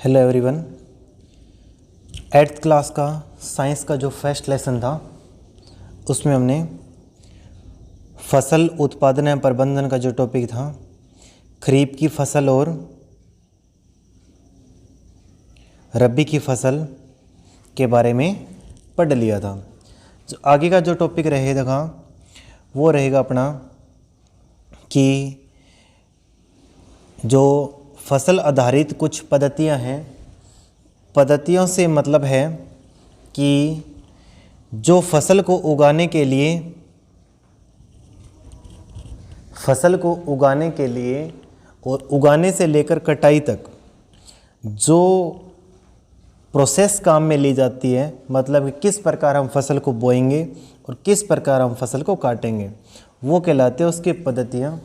Hello everyone. 8th class का science का जो फर्स्ट लेसन था उसमें हमने फसल उत्पादन एवं प्रबंधन का जो टॉपिक था खरीफ की फसल और रबी की फसल के बारे में पढ़ लिया था। जो आगे का जो टॉपिक रहेगा वो रहेगा अपना कि जो फसल आधारित कुछ पद्धतियां हैं। पद्धतियों से मतलब है कि जो फसल को उगाने के लिए और उगाने से लेकर कटाई तक जो प्रोसेस काम में ली जाती है, मतलब कि किस प्रकार हम फसल को बोएंगे और किस प्रकार हम फसल को काटेंगे, वो कहलाते हैं उसकी पद्धतियाँ।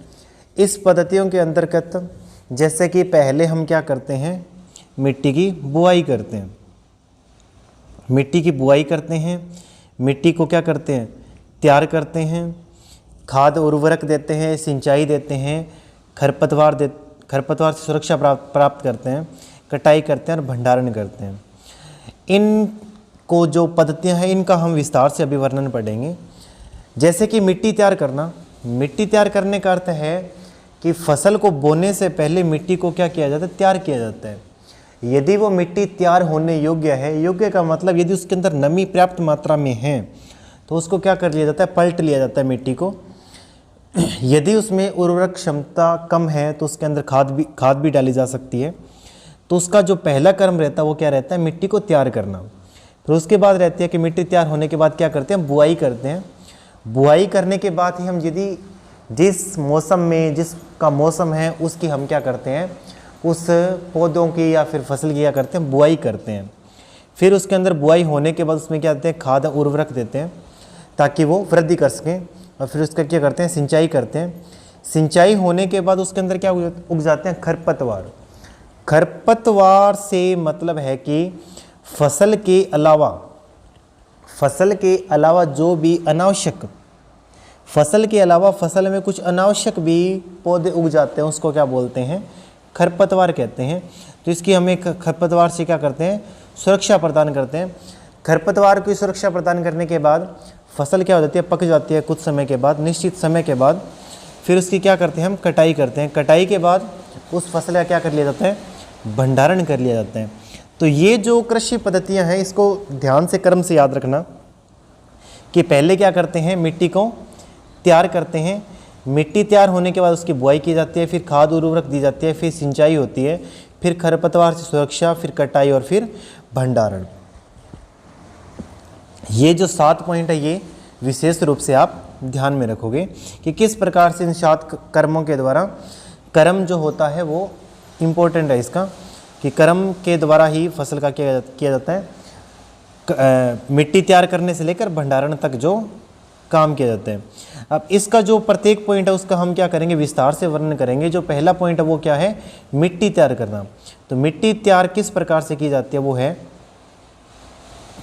इस पद्धतियों के अंतर्गत जैसे कि पहले हम क्या करते हैं, मिट्टी की बुआई करते हैं। मिट्टी की बुआई करते हैं, मिट्टी को क्या करते हैं, तैयार करते हैं, खाद उर्वरक देते हैं, सिंचाई देते हैं, खरपतवार से सुरक्षा प्राप्त करते हैं, कटाई करते हैं और भंडारण करते हैं। इनको जो पद्धतियां हैं इनका हम विस्तार से अभी वर्णन पढ़ेंगे। जैसे कि मिट्टी तैयार करना। मिट्टी तैयार करने का अर्थ है कि फसल को बोने से पहले मिट्टी को क्या किया जाता है, तैयार किया जाता है। यदि वो मिट्टी तैयार होने योग्य है, योग्य का मतलब यदि उसके अंदर नमी पर्याप्त मात्रा में है तो उसको क्या कर लिया जाता है, पलट लिया जाता है मिट्टी को। यदि उसमें उर्वरक क्षमता कम है तो उसके अंदर खाद भी डाली जा सकती है। तो उसका जो पहला कर्म रहता है वो क्या रहता है, मिट्टी को तैयार करना। फिर उसके बाद रहती है कि मिट्टी तैयार होने के बाद क्या करते हैं, बुआई करते हैं। बुआई करने के बाद ही हम यदि जिस मौसम में जिसका मौसम है उसकी हम क्या करते हैं, उस पौधों की या फिर फसल की क्या करते हैं, बुआई करते हैं। फिर उसके अंदर बुआई होने के बाद उसमें क्या देते हैं, खाद उर्वरक देते हैं ताकि वो वृद्धि कर सकें। और फिर उसका क्या करते हैं, सिंचाई करते हैं। सिंचाई होने के बाद उसके अंदर क्या उग जाते हैं, खरपतवार। खरपतवार से मतलब है कि फसल के अलावा जो भी अनावश्यक फसल में कुछ अनावश्यक भी पौधे उग जाते हैं, उसको क्या बोलते हैं, खरपतवार कहते हैं। तो इसकी हमें खरपतवार से क्या करते हैं, सुरक्षा प्रदान करते हैं। खरपतवार की सुरक्षा प्रदान करने के बाद फसल क्या हो जाती है, पक जाती है। कुछ समय के बाद, निश्चित समय के बाद फिर उसकी क्या करते हैं, हम कटाई करते हैं। कटाई के बाद उस फसल का क्या कर लिया जाता है, भंडारण कर लिया जाता है। तो ये जो कृषि पद्धतियाँ हैं इसको ध्यान से क्रम से याद रखना कि पहले क्या करते हैं, मिट्टी को तैयार करते हैं। मिट्टी तैयार होने के बाद उसकी बुआई की जाती है, फिर खाद उर्वरक दी जाती है, फिर सिंचाई होती है, फिर खरपतवार से सुरक्षा, फिर कटाई और फिर भंडारण। ये जो 7 पॉइंट है ये विशेष रूप से आप ध्यान में रखोगे कि किस प्रकार से इन 7 कर्मों के द्वारा, कर्म जो होता है वो इम्पोर्टेंट है इसका, कि कर्म के द्वारा ही फसल का किया जाता है। मिट्टी तैयार करने से लेकर भंडारण तक जो काम किया जाता है। अब इसका जो प्रत्येक पॉइंट है उसका हम क्या करेंगे, विस्तार से वर्णन करेंगे। जो पहला पॉइंट है वो क्या है, मिट्टी तैयार करना। तो मिट्टी तैयार किस प्रकार से की जाती है, वो है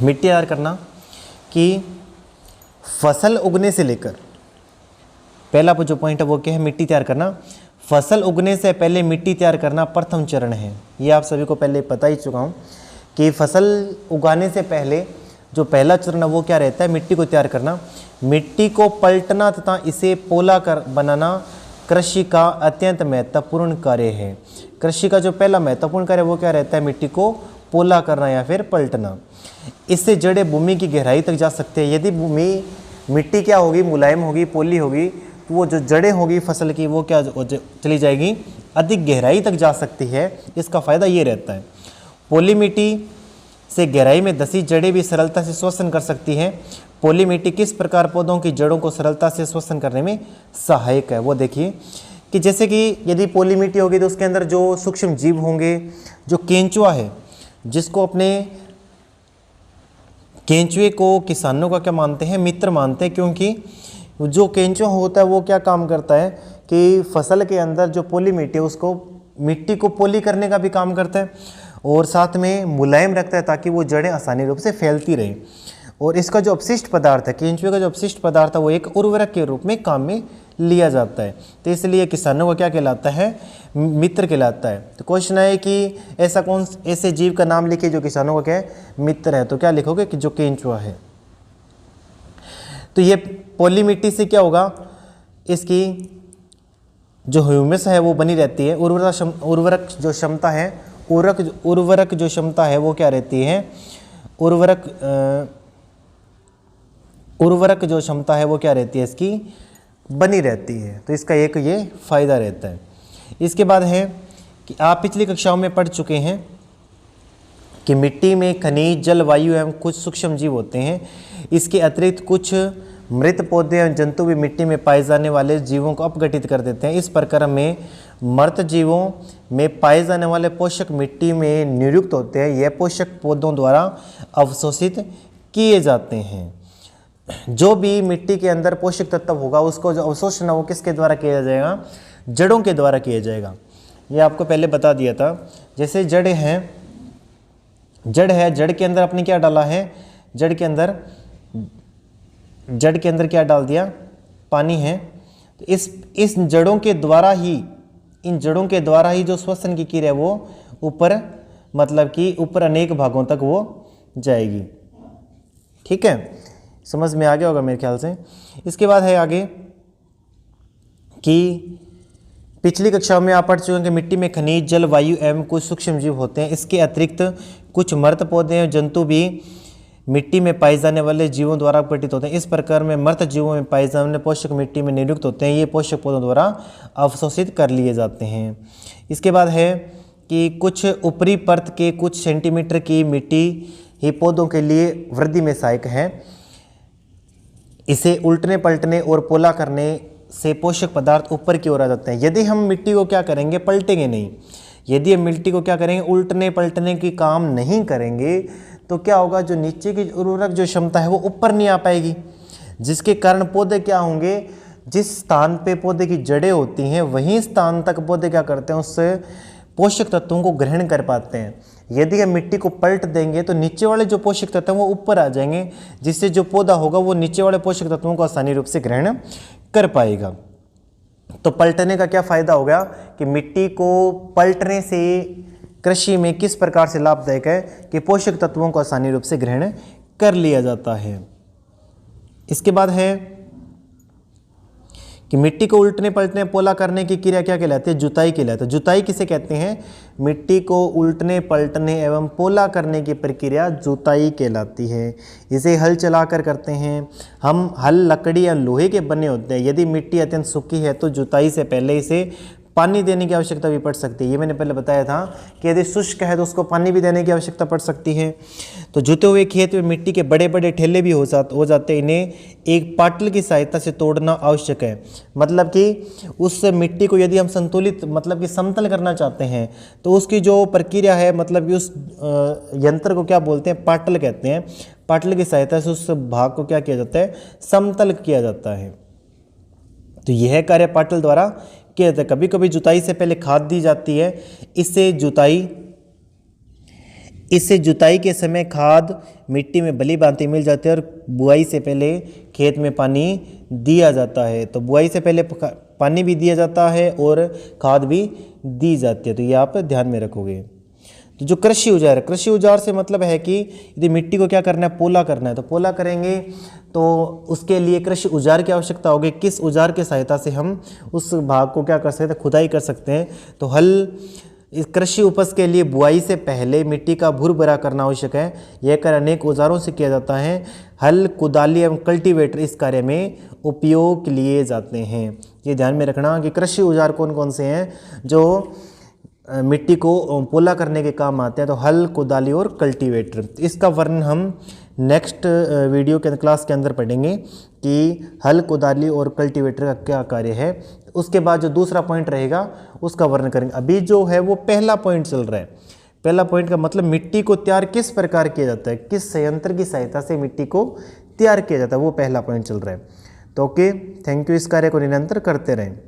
मिट्टी तैयार करना कि फसल उगने से लेकर, पहला जो पॉइंट है वो क्या है, मिट्टी तैयार करना। फसल उगने से पहले मिट्टी तैयार करना प्रथम चरण है। ये आप सभी को पहले पता ही चुका हूँ कि फसल उगाने से पहले जो पहला चरण है वो क्या रहता है, मिट्टी को तैयार करना। मिट्टी को पलटना तथा इसे पोला कर बनाना कृषि का अत्यंत महत्वपूर्ण कार्य है। कृषि का जो पहला महत्वपूर्ण कार्य वो क्या रहता है, मिट्टी को पोला करना या फिर पलटना। इससे जड़ें भूमि की गहराई तक जा सकते हैं। यदि मिट्टी क्या होगी, मुलायम होगी, पोली होगी, तो वो जो जड़ें होगी फसल की वो क्या चली जाएगी, अधिक गहराई तक जा सकती है। इसका फ़ायदा ये रहता है। पोली मिट्टी से गहराई में धसी जड़ें भी सरलता से श्वसन कर सकती हैं। पोली मिट्टी किस प्रकार पौधों की जड़ों को सरलता से श्वसन करने में सहायक है, वो देखिए कि जैसे कि यदि पोली मिट्टी होगी तो उसके अंदर जो सूक्ष्म जीव होंगे, जो केंचुआ है, जिसको अपने केंचुए को किसानों का क्या मानते हैं, मित्र मानते हैं। क्योंकि जो केंचुआ होता है वो क्या काम करता है कि फसल के अंदर जो पोली मिट्टी है उसको, मिट्टी को पोली करने का भी काम करता है और साथ में मुलायम रखता है ताकि वो जड़ें आसानी रूप से फैलती रहे। और इसका जो अपशिष्ट पदार्थ है, केंचुए का जो अपशिष्ट पदार्थ है वो एक उर्वरक के रूप में काम में लिया जाता है। तो इसलिए किसानों का क्या कहलाता है, मित्र कहलाता है। तो क्वेश्चन है कि ऐसे जीव का नाम लिखिए जो किसानों का क्या है, मित्र है। तो क्या लिखोगे कि जो केंचुआ है। तो ये पोली मिट्टी से क्या होगा, इसकी जो ह्यूमस है वो बनी रहती है। उर्वरक जो क्षमता है, उर्वरक जो क्षमता है वो क्या रहती है, उर्वरक जो क्षमता है वो क्या रहती है, इसकी बनी रहती है। तो इसका एक ये फायदा रहता है। इसके बाद है कि आप पिछली कक्षाओं में पढ़ चुके हैं कि मिट्टी में खनिज, जल, वायु एवं कुछ सूक्ष्म जीव होते हैं। इसके अतिरिक्त कुछ मृत पौधे एवं जंतु भी मिट्टी में पाए जाने वाले जीवों को अपघटित कर देते हैं। इस प्रकार में मृत जीवों में पाए जाने वाले पोषक मिट्टी में नियुक्त होते हैं। यह पोषक पौधों द्वारा अवशोषित किए जाते हैं। जो भी मिट्टी के अंदर पोषक तत्व होगा उसको जो अवशोषण है वो किसके द्वारा किया जाएगा, जड़ों के द्वारा किया जाएगा। ये आपको पहले बता दिया था। जैसे जड़ है, जड़ के अंदर आपने क्या डाला है, जड़ के अंदर क्या डाल दिया, पानी है। तो इस जड़ों के द्वारा ही, इन जड़ों के द्वारा ही जो श्वसन की क्रिया है वो ऊपर, मतलब कि ऊपर अनेक भागों तक वो जाएगी। ठीक है, समझ में आ गया होगा मेरे ख्याल से। इसके बाद है आगे कि पिछली कक्षाओं में आप पढ़ चुके हैं कि मिट्टी में खनिज, जल, वायु एवं कुछ सूक्ष्म जीव होते हैं। इसके अतिरिक्त कुछ मृत पौधे एवं जंतु भी मिट्टी में पाए जाने वाले जीवों द्वारा अपघटित होते हैं। इस प्रकार में मृत जीवों में पाए जाने वाले पोषक मिट्टी में नियुक्त होते हैं। ये पोषक पौधों द्वारा अवशोषित कर लिए जाते हैं। इसके बाद है कि कुछ ऊपरी परत के कुछ सेंटीमीटर की मिट्टी ही पौधों के लिए वृद्धि में सहायक है। इसे उल्टने पलटने और पोला करने से पोषक पदार्थ ऊपर की ओर आ जाते हैं। यदि हम मिट्टी को क्या करेंगे, पलटेंगे नहीं, यदि हम मिट्टी को क्या करेंगे, उल्टने पलटने की काम नहीं करेंगे, तो क्या होगा, जो नीचे की उर्वरक जो क्षमता है वो ऊपर नहीं आ पाएगी, जिसके कारण पौधे क्या होंगे, जिस स्थान पे पौधे की जड़ें होती हैं वहीं स्थान तक पौधे क्या करते हैं, उससे पोषक तत्वों को ग्रहण कर पाते हैं। यदि हम मिट्टी को पलट देंगे तो नीचे वाले जो पोषक तत्व हैं वो ऊपर आ जाएंगे, जिससे जो पौधा होगा वो नीचे वाले पोषक तत्वों को आसानी रूप से ग्रहण कर पाएगा। तो पलटने का क्या फायदा हो गया कि मिट्टी को पलटने से कृषि में किस प्रकार से लाभदायक है कि पोषक तत्वों को आसानी रूप से ग्रहण कर लिया जाता है। इसके बाद है कि मिट्टी को उल्टने पलटने पोला करने की क्रिया क्या कहलाती है, जुताई कहलाती है। जुताई किसे कहते हैं, मिट्टी को उल्टने पलटने एवं पोला करने की प्रक्रिया जुताई कहलाती है। इसे हल चलाकर करते हैं हम। हल लकड़ी या लोहे के बने होते हैं। यदि मिट्टी अत्यंत सूखी है तो जुताई से पहले इसे पानी देने की आवश्यकता भी पड़ सकती है। ये मैंने पहले बताया था कि यदि शुष्क है तो उसको पानी भी देने की आवश्यकता पड़ सकती है। तो जुते हुए खेत में मिट्टी के बड़े बड़े ठेले भी हो जाते हैं। इन्हें एक पाटल की सहायता से तोड़ना आवश्यक है। मतलब कि उस मिट्टी को यदि हम संतुलित, मतलब कि समतल करना चाहते हैं तो उसकी जो प्रक्रिया है, मतलब कि उस यंत्र को क्या बोलते हैं, पाटल कहते हैं। पाटल की सहायता से उस भाग को क्या किया जाता है, समतल किया जाता है। तो यह कार्य पाटल द्वारा किया जाता है। कभी कभी जुताई से पहले खाद दी जाती है। इससे जुताई के समय खाद मिट्टी में भली भांति मिल जाती है और बुआई से पहले खेत में पानी दिया जाता है। तो बुआई से पहले पानी भी दिया जाता है और खाद भी दी जाती है। तो ये आप ध्यान में रखोगे। तो जो कृषि औजार से मतलब है कि यदि मिट्टी को क्या करना है, पोला करना है, तो पोला करेंगे तो उसके लिए कृषि औजार की आवश्यकता होगी। किस औजार की सहायता से हम उस भाग को क्या कर सकते हैं, खुदाई कर सकते हैं। तो हल, इस कृषि उपज के लिए बुआई से पहले मिट्टी का भुरभुरा करना आवश्यक है। यह कार्य अनेक औजारों से किया जाता है। हल, कुदाली एवं कल्टीवेटर इस कार्य में उपयोग लिए जाते हैं। ये ध्यान में रखना कि कृषि औजार कौन कौन से हैं जो मिट्टी को पोला करने के काम आते हैं। तो हल, कुदाली और कल्टीवेटर। इसका वर्णन हम नेक्स्ट वीडियो के क्लास के अंदर पढ़ेंगे कि हल, कुदाली और कल्टीवेटर का क्या कार्य है। उसके बाद जो दूसरा पॉइंट रहेगा उसका वर्णन करेंगे। अभी जो है वो पहला पॉइंट चल रहा है। पहला पॉइंट का मतलब मिट्टी को तैयार किस प्रकार किया जाता है, किस संयंत्र की सहायता से मिट्टी को तैयार किया जाता है, वो पहला पॉइंट चल रहा है। तो ओके, थैंक यू। इस कार्य को निरंतर करते रहें।